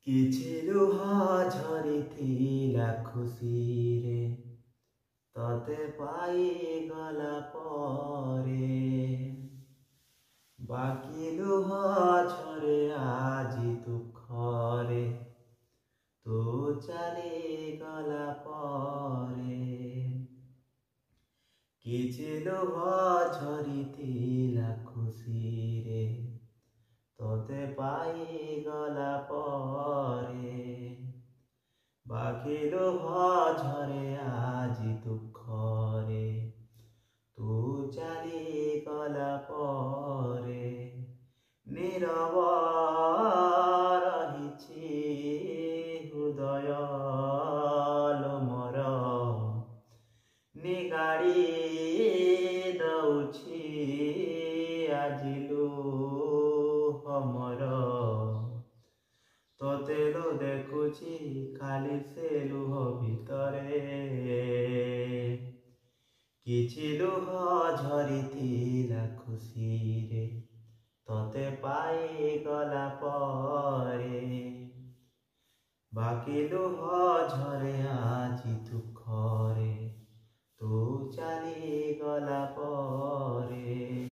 କିଛି ଲୁହ ଝରିଥିଲା ଖୁସିରେ ତତେ ପାଇଗଲା ପରେ, ବାକି ଲୁହ ଝରେ ଆଜି ଦୁଃଖରେ ତୁ ଚାଲିଗଲା ପରେ। କିଛି ଲୁହ ଝରିଥିଲା ଖୁସିରେ ତତେ ପାଇଗଲା ପରେ, ବାକି ଲୁହ ଝରେ ଆଜି ଦୁଃଖରେ ତୁ ଚାଲିଗଲା ପରେ। ନୀରବ ରହିଛି ହୃଦୟ ଲୋ ମୋର, ନିଗାଡ଼ି ଦଉଛି ଆଜି ଲୁହ ମୋର। ତୋତେ ଲୋ ଦେଖୁଛି ଖାଲି ସେ ଲୁହ ଭିତରେ, କିଛି ଲୁହ ଝରିଥିଲା ଖୁସିରେ ତତେ ପାଇଗଲା ପରେ, ବାକି ଲୁହ ଝରେ